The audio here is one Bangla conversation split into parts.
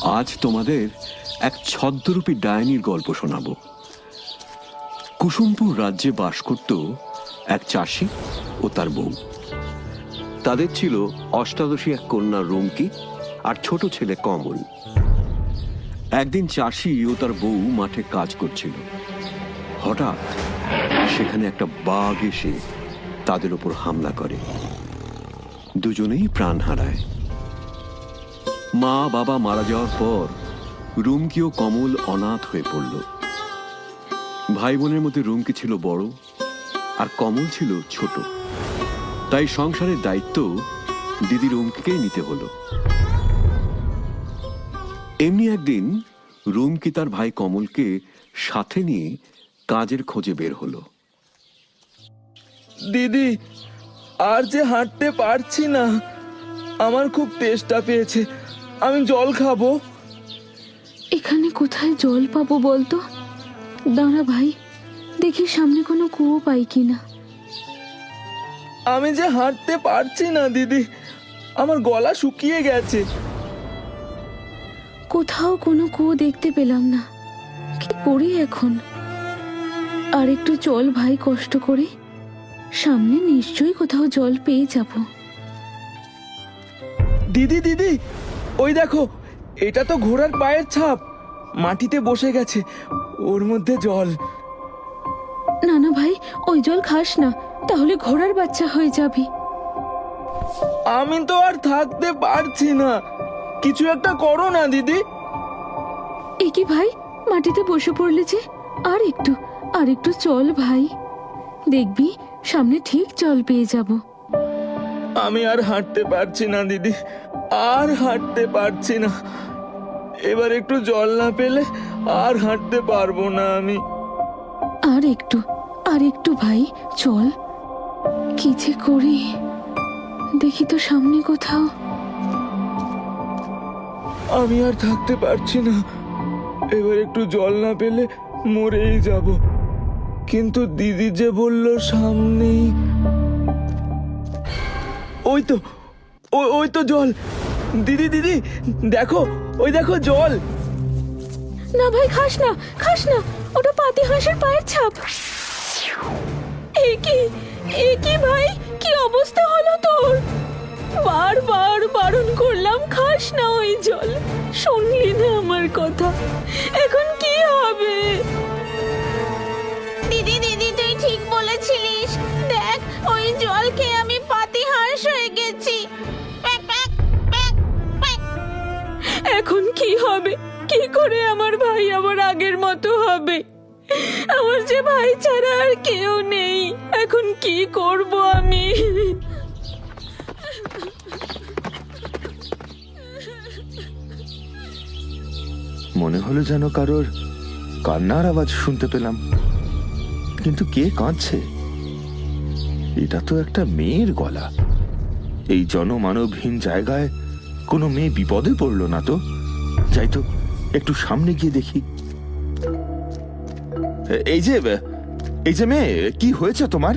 আজ তোমাদের এক ছদ্মরূপী ডাইনির গল্প শোনাব। কুসুমপুর রাজ্যে বাস করত এক চাষি ও তার বউ। তাদের ছিল অষ্টাদশী এক কন্যা রুমকি আর ছোট ছেলে কমল। একদিন চাষি ও তার বউ মাঠে কাজ করছিল। হঠাৎ সেখানে একটা বাঘ এসে তাদের উপর হামলা করে। দুজনেই প্রাণ হারায়। মা বাবা মারা যাওয়ার পর রুমকি ও কমল অনাথ হয়ে পড়ল। ভাই বোনের মধ্যে রুমকি ছিল বড় আর কমল ছিল ছোট, তাই সংসারের দায়িত্ব দিদি রুমকিকেই নিতে হলো। এমনি একদিন রুমকি তার ভাই কমলকে সাথে নিয়ে কাজের খোঁজে বের হলো। দিদি, আর যে হাঁটতে পারছি না, আমার খুব তেষ্টা পেয়েছে, আমি জল খাবো। এখানে কোথায় জল পাবো বলতো? দাঁড়া ভাই, দেখি সামনে কোনো কুয়ো পাই কিনা। আমি যে হাঁটতে পারছি না দিদি, আমার গলা শুকিয়ে গেছে। কোথাও কোনো কুয়ো দেখতে পেলাম না, কি করি এখন? আর একটু চল ভাই, কষ্ট করে, সামনে নিশ্চয়ই কোথাও জল পেয়ে যাব। দিদি দিদি, ওই দেখো, এটা তো ঘোড়ার পায়ের ছাপ, মাটিতে বসে গেছে, ওর মধ্যে জল। না না ভাই, ওই জল খাস না, তাহলে ঘোড়ার বাচ্চা হয়ে যাবি। আমি তো আর থাকতে পারছি না, কিছু একটা করো না দিদি। এ কি ভাই, মাটিতে বসে পড়লে যে? আর একটু চল ভাই, দেখবি সামনে ঠিক জল পেয়ে যাব। আমি আর হাঁটতে পারছি না দিদি, আর হাঁটতে পারছি না। এবার একটু জল না পেলে আর হাঁটতে পারবো না আমি। আর একটু ভাই, চল। কি যে করি, দেখি তো সামনে কোথাও। আমি আর থাকতে পারছি না, এবার একটু জল না পেলে মরেই যাব। কিন্তু দিদি যে বলল সামনেই, ওই তো জল। দিদি দিদি, দেখো, ওই দেখো জল। না ভাই, খাস না, ওটা পাতি হাঁসের পায়ের ছাপ। এ কি ভাই, কি অবস্থা হলো তোর? বারবার বারণ করলাম, খাস না ওই জল, শুনলি না আমার কথা, এখন কি হবে? দিদি দিদি, তুই ঠিক বলেছিলিস, দেখ ওই জল খেয়ে আমি পাতি হাঁস হয়ে গেছি। Pack, pack, pack, pack. এখন কি হবে? কি করে আমার ভাই আবার আগের মতো হবে? আমার যে ভাই ছাড়া আর কেউ নেই, এখন কি করব আমি? মনে হলো যেন কারোর কান্নার আওয়াজ শুনতে পেলাম, কিন্তু কে কাঁদছে? এটা তো একটা মেয়ের গলা। এই জনমানবহীন জায়গায় কোনো মেয়ে বিপদে পড়লো না তো? যাই তো, একটু সামনে গিয়ে দেখি। এই যে মেয়ে, কি হয়েছে তোমার?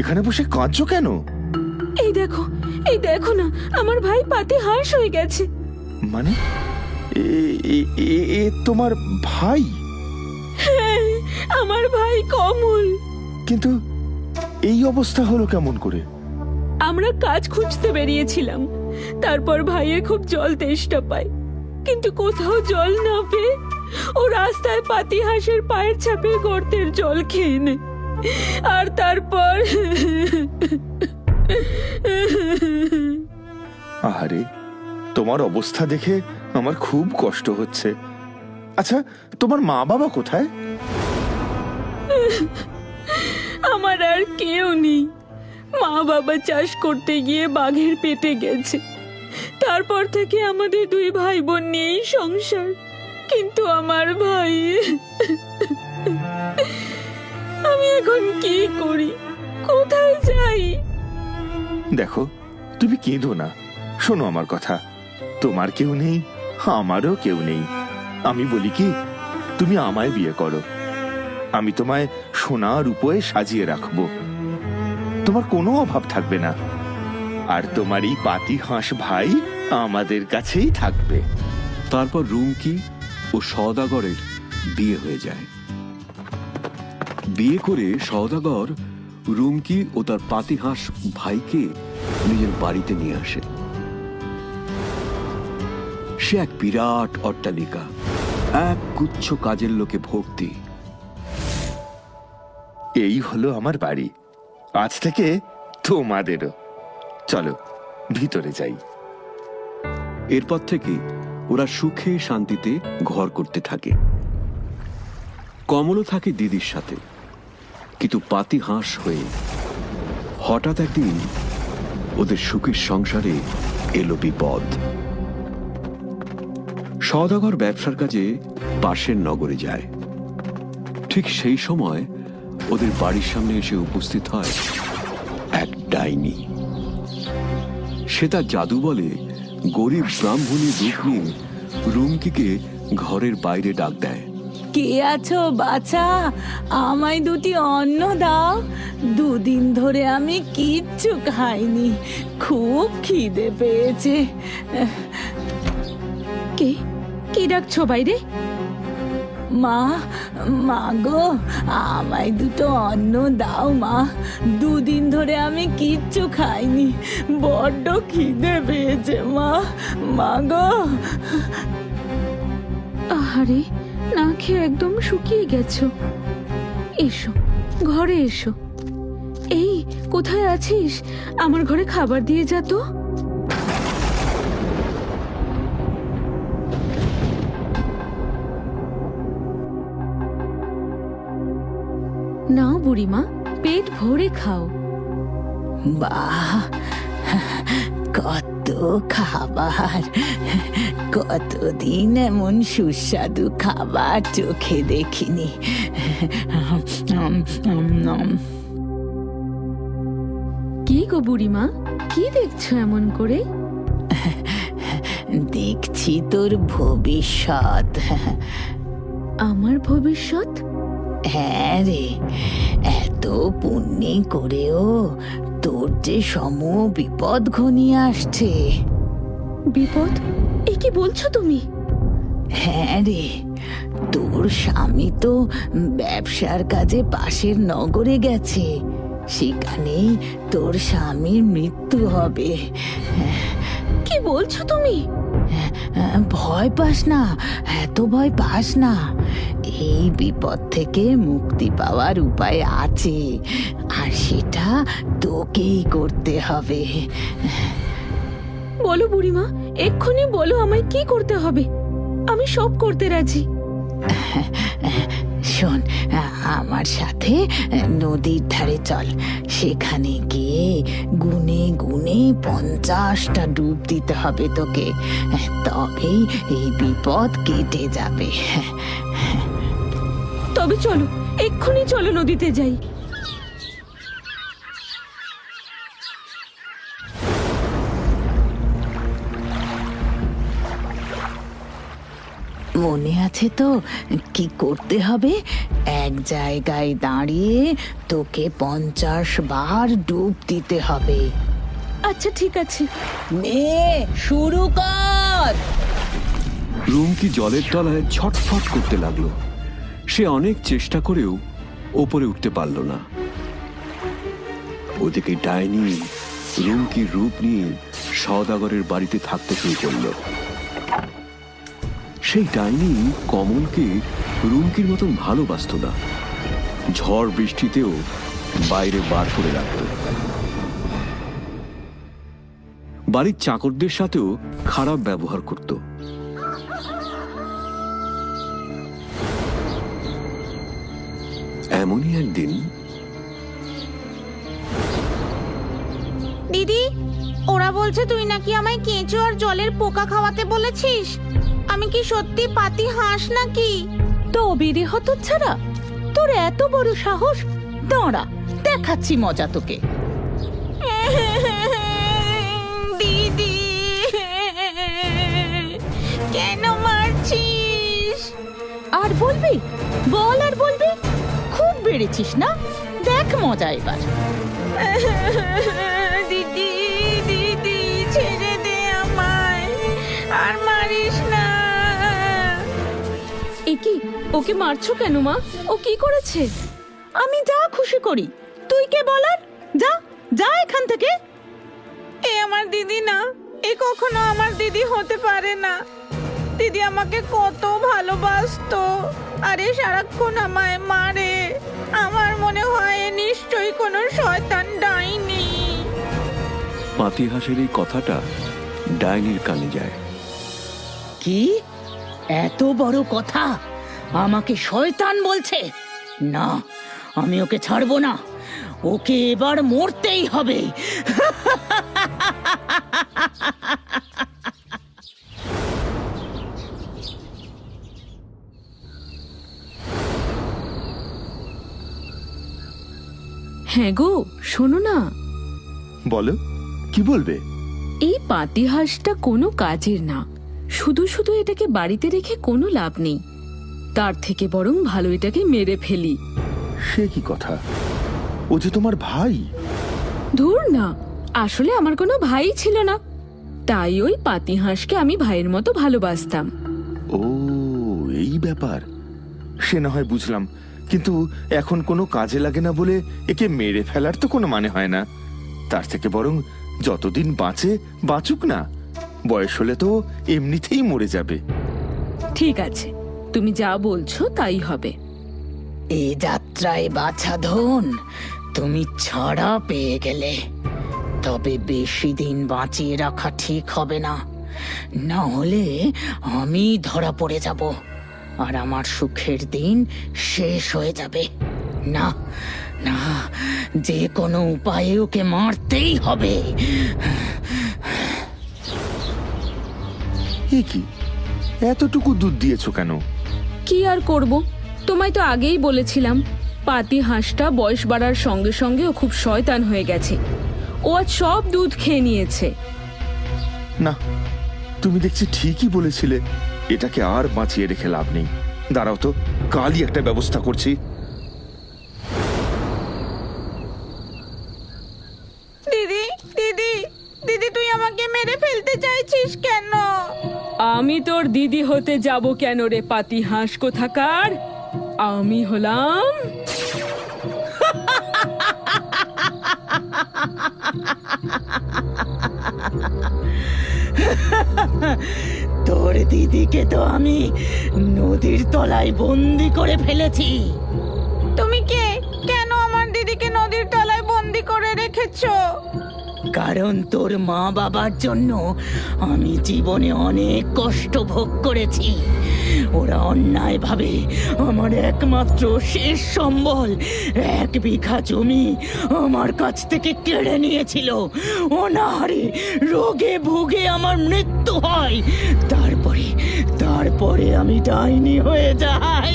এখানে বসে কাঁদছো কেন? এই দেখো না, আমার ভাই পাতি হাঁস হয়ে গেছে। মানে এ তোমার ভাই? হ্যাঁ, আমার ভাই কমল। কিন্তু এই অবস্থা হলো কেমন করে? আমরা কাজ খুঁজতে বেরিয়েছিলাম, তারপর ভাইয়ের খুব জল তেষ্টা পায়, কিন্তু কোথাও জল না পেয়ে ও রাস্তায় পাতি হাঁসের পায়ের ছাপের গর্তের জল খেয়ে নেয়। আর তারপর আহারে, তোমার অবস্থা দেখে আমার খুব কষ্ট হচ্ছে। আচ্ছা, তোমার মা বাবা কোথায়? আমার আর কেউ নেই। মা বাবা চাষ করতে গিয়ে বাঘের পেটে গেছে, তারপর থেকে আমাদের দুই ভাই বোন নিয়েই সংসার। কিন্তু আমার ভাই, আমি এখন কি করি, কোথায় যাই? দেখো, তুমি কেঁদো না, শোনো আমার কথা। তোমার কেউ নেই, আমারও কেউ নেই। আমি বলি কি, তুমি আমায় বিয়ে করো, আমি তোমায় সোনা রূপোয় সাজিয়ে রাখবো, তোমার কোনো অভাব থাকবে না। আর তোমার এই পাতি হাঁস ভাই আমাদের কাছেই থাকবে। তারপর রুমকি ও সওদাগরের বিয়ে হয়ে যায়। বিয়ে করে সওদাগর রুমকি ও তার পাতিহাঁস ভাইকে নিজের বাড়িতে নিয়ে আসে। সে এক বিরাট অট্টালিকা, এক গুচ্ছ কাজের লোকে ভর্তি। এই হলো আমার বাড়ি, আজ থেকে তোমাদেরও। চলো ভিতরে যাই। এরপর থেকে ওরা সুখে শান্তিতে ঘর করতে থাকে। কমলও থাকে দিদির সাথে, কিন্তু পাতিহাঁস হয়ে হঠাৎ একদিন ওদের সুখের সংসারে এলো বিপদ। সওদাগর ব্যবসার কাজে পাশের নগরে যায়। ঠিক সেই সময় ওদের বাড়ির সামনে এসে উপস্থিত হয় এক ডাইনি। সে তার জাদু বলে গরিব ব্রাহ্মণী রূপ নিয়ে রুমকিকে ঘরের বাইরে ডাক দেয়। কে আছো বাছা? আমায় দুটি অন্ন দাও। দুদিন ধরে আমি কিচ্ছু খাইনি, খুব খিদে পেয়েছে। কে কে ডাকছো বাইরে? মা, মা গো, আমায় দুটো অন্ন দাও মা। দুদিন ধরে আমি কিচ্ছু খাইনি, বড্ড খিদে পেয়েছে মা, মা গো। আহারে, না খেয়ে একদম শুকিয়ে গেছো। এসো, ঘরে এসো। এই, কোথায় আছিস? আমার ঘরে খাবার দিয়ে যা তো। নাও বুড়িমা, পেট ভরে খাও। বাহ, কত খাবার! কতদিন এমন সুস্বাদু খাবার চোখে দেখিনি। কি গো বুড়িমা, কি দেখছো এমন করে? দেখছি তোর ভবিষ্যৎ। আমার ভবিষ্যৎ? হ্যাঁ রে, এত পুণ্যি করেও তোর যে সম বিপদ ঘনিয়ে আসছে। বিপদ? এ কি বলছো তুমি? হ্যাঁ রে, তোর স্বামী তো ব্যবসার কাজে পাশের নগরে গেছে। সেখানেই তোর স্বামীর মৃত্যু হবে। কি বলছো তুমি? ভয় পাস না, এত ভয় পাস না। এই বিপদ থেকে মুক্তি পাওয়ার উপায় আছে, আর সেটা তোকেই করতে হবে। বলো বুড়িমা, এক্ষুনি বলো আমায় কি করতে হবে। আমি সব করতে রাজি। শোন, আমার সাথে নদীর ধারে চল। সেখানে গিয়ে গুনে গুনে 50টা ডুব দিতে হবে তোকে, তবেই এই বিপদ কেটে যাবে। তবে চলো, এক্ষুনি চলো, নদীতে যাই। মনে আছে তো কি করতে হবে? এক জায়গায় দাঁড়িয়ে তোকে 50 বার ডুব দিতে হবে। আচ্ছা ঠিক আছে, নে শুরু কর। রুমকি জলের তলায় ছটফট করতে লাগলো। সে অনেক চেষ্টা করেও ওপরে উঠতে পারল না। ওদিকে ডাইনি রুমকির রূপ নিয়ে সওদাগরের বাড়িতে থাকতে শুরু করলো। সেই ডাইনি কমলকে রুমকির মতন ভালোবাসত না। ঝড় বৃষ্টিতেও বাইরে বার করে রাখত। বাড়ির চাকরদের সাথেও খারাপ ব্যবহার করত। এমনই একদিন দিদি, ওরা বলছে তুই নাকি আমায় কেঁচো আর জলের পোকা খাওয়াতে বলেছিস। আমি কি সত্যি পাতি হাঁস নাকি? তবে রে হতচ্ছাড়া, তোর এত বড় সাহস! দাঁড়া, দেখাচ্ছি মজা তোকে। দিদি, কেন মারছিস? আর বলবি? বল আর বলবি? খুব বেড়েছিস না? দেখ মজা এবার। দিদি, দিদি, ছেড়ে দে আমায়, আর মারিস না। কি ওকে মারছো কেন মা? ও কি করেছে? আমি যা খুশি করি, তুই কে বলার? যা যা এখান থেকে। এ আমার দিদি না, এ কখনো আমার দিদি হতে পারে না। দিদি আমাকে কত ভালোবাসতো, আরে সারাক্ষণ আমায় মারে। আমার মনে হয় এ নিশ্চয়ই কোনো শয়তান ডাইনি। পাতিহাসের এই কথাটা ডাইনির কানে যায়। কি এত বড় কথা আমাকে শয়তান বলছে? না, আমি ওকে ছাড়বো না, ওকে এবার মরতেই হবে। হ্যাঁ গো, শোনো না, বলো, কি বলবে? এই পাতিহাঁসটা কোনো কাজের না। শুধু শুধু এটাকে বাড়িতে রেখে কোনো লাভ নেই। তার থেকে বরং ভালো এটাকে মেরে ফেলি। সে কি কথা? ও যে তোমার ভাই। ধুর না, আসলে আমার কোনো ভাই ছিল না, তাই ওই পাতিহাঁসকে আমি ভাইয়ের মতো ভালোবাসতাম। ও, এই ব্যাপার। সে না হয় বুঝলাম, কিন্তু এখন কোনো কাজে লাগে না বলে একে মেরে ফেলার তো কোনো মানে হয় না। তার থেকে বরং যতদিন বাঁচে বাঁচুক না, বয়স হলে তো এমনিতেই মরে যাবে। ঠিক আছে, তুমি যা বলছো তাই হবে। এই যাত্রায় বাছা ধন, তুমি ছাড়া পেয়ে গেলে। তবে বেশি দিন বাঁচিয়ে রাখা ঠিক হবে না, না হলে আমি ধরা পড়ে যাব আর আমার সুখের দিন শেষ হয়ে যাবে। না না, যে কোনো উপায়ে ওকে মারতেই হবে। এ কি, এতটুকু দুধ দিয়েছো কেন? কি আর করব, তোমায় তো আগেই বলেছিলাম পাতিহাঁসটা বয়স বাড়ার সঙ্গে সঙ্গে ও খুব শয়তান হয়ে গেছে। ও আজ সব দুধ খেয়ে নিয়েছে। না, তুমি দেখছি ঠিকই বলেছিলে। এটাকে আর বাঁচিয়ে রেখে লাভ নেই। দাঁড়াও তো, কালই একটা ব্যবস্থা করছি। দিদি দিদি দিদি, তুই আমাকে মেরে ফেলতে চাইছিস কেন? আমি তোর দিদি হতে যাব কেন রে পাতিহাঁস কোথাকার? আমি হলাম তোর দিদিকে তো আমি নদীর তলায় বন্দি করে ফেলেছি। তুমি কে? কেন আমার দিদিকে নদীর তলায় বন্দি করে রেখেছো? কারণ তোর মা বাবার জন্য আমি জীবনে অনেক কষ্ট ভোগ করেছি। ওরা অন্যায়ভাবে আমার একমাত্র শেষ সম্বল 1 বিঘা জমি আমার কাছ থেকে কেড়ে নিয়েছিল। অনাহারে রোগে ভুগে আমার মৃত্যু হয়। তারপরে আমি ডাইনি হয়ে যাই।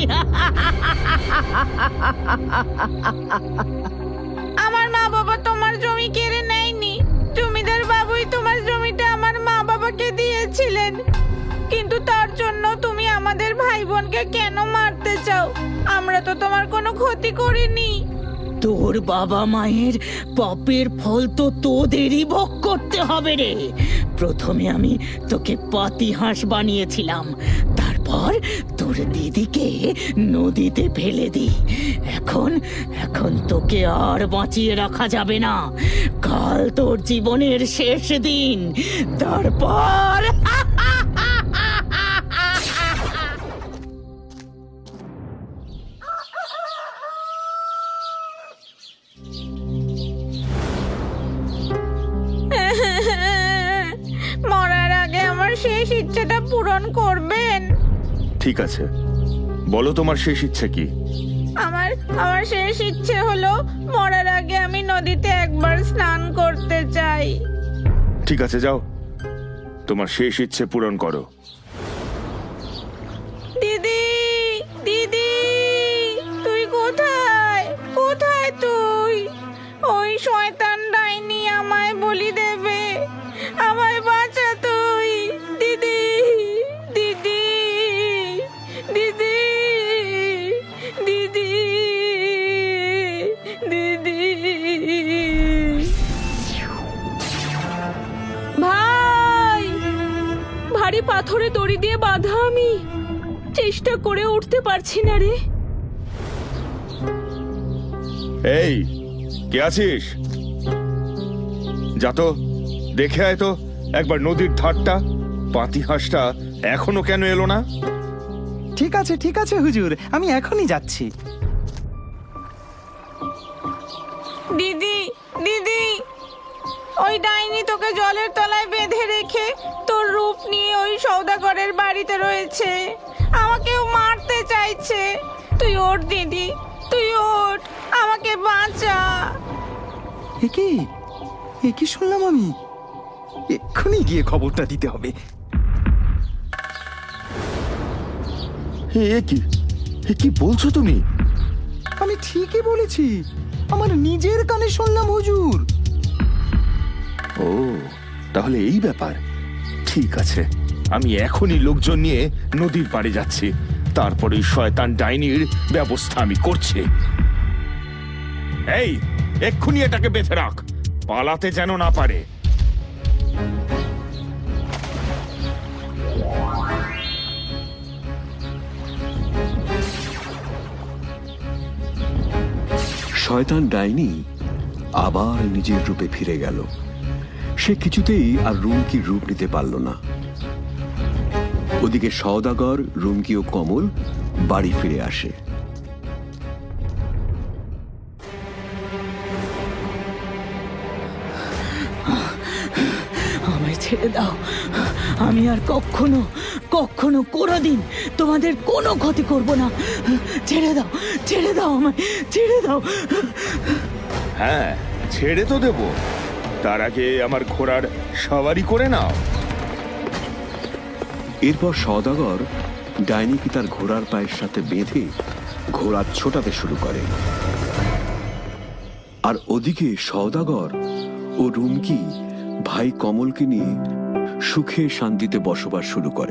আমার মা বাবা তোমার জমি কেড়ে নেয়নি। জমিদার বাবুই তোমার জমিটা আমার মা বাবাকে দিয়েছিলেন। কিন্তু তার জন্য তুমি আমাদের ভাই বোনকে কেন মারতে চাও? আমরা তো তোমার কোনো ক্ষতি করিনি। তোর বাবা মায়ের পাপের ফল তো তোদেরই ভোগ করতে হবে রে। প্রথমে আমি তোকে পাতিহাঁস বানিয়েছিলাম, তারপর তোর দিদিকে নদীতে ফেলে দিই। এখন তোকে আর বাঁচিয়ে রাখা যাবে না। কাল তোর জীবনের শেষ দিন। তারপর মরার আগে আমার শেষ ইচ্ছেটা পূরণ করবেন? ঠিক আছে, বলো তোমার শেষ ইচ্ছে কি? আমার শেষ ইচ্ছে হলো মরার আগে আমি নদীতে একবার স্নান করতে চাই। ঠিক আছে, যাও, তোমার শেষ ইচ্ছে পূরণ করো। দিদি দিদি, তুই কোথায়? কোথায় তুই? ওই শয়তান ডাইনি আমায় বলি দেবে। আমায় বাঁচা তুই, দিদি দিদি দিদি দিদি দিদি। ভাই, ভারী পাথর চেষ্টা করে উঠতে পারছি না রে। এই, কে আছিস? যা তো, দেখে আয় তো একবার নদীর ধারটা। পাতিহাঁসটা এখনো কেন এলো না? ঠিক আছে হুজুর, আমি এখনই যাচ্ছি। দিদি দিদি, ওই ডাইনি তোকে জলের তলায় বেঁধে রেখে তোর রূপ নিয়ে ওই সওদাগরের বাড়িতে রয়েছে। আমাকেও মারতে চাইছে। তুই ওঠ দিদি, তুই ওঠ, আমাকে বাঁচা। এ কি শুনলাম আমি? এক্ষুনি গিয়ে খবরটা দিতে হবে। এ কি বলছো তুমি? আমি ঠিকই বলেছি, আমার নিজের কানে শুনলাম হুজুর। ও, তাহলে এই ব্যাপার। ঠিক আছে, আমি এখনই লোকজন নিয়ে নদীর পাড়ে যাচ্ছি। তারপরে ওই শয়তান ডাইনির ব্যবস্থা আমি করছি। এই, এক্ষুনি এটাকে বেঁধে রাখ, পালাতে যেন না পারে। শয়তান ডাইনি আবার নিজের রূপে ফিরে গেল। সে কিছুতেই আর রুমকির রূপ নিতে পারল না। ওদিকে সওদাগর, রুমকি ও কমল বাড়ি ফিরে আসে। আমায় ছেড়ে দাও। আমি আর কখনো কখনো কোনোদিন তোমাদের কোনো ক্ষতি করব না। ছেড়ে দাও, ছেড়ে দাও, আমায় ছেড়ে দাও। হ্যাঁ, ছেড়ে তো দেব, তার আগে আমার ঘোড়ার সওয়ারি করে নাও। এরপর সওদাগর ডাইনিকে তার ঘোড়ার পায়ের সাথে বেঁধে ঘোড়া ছোটাতে শুরু করে। আর ওদিকে সওদাগর ও রুমকি ভাই কমলকে নিয়ে সুখে শান্তিতে বসবাস শুরু করে।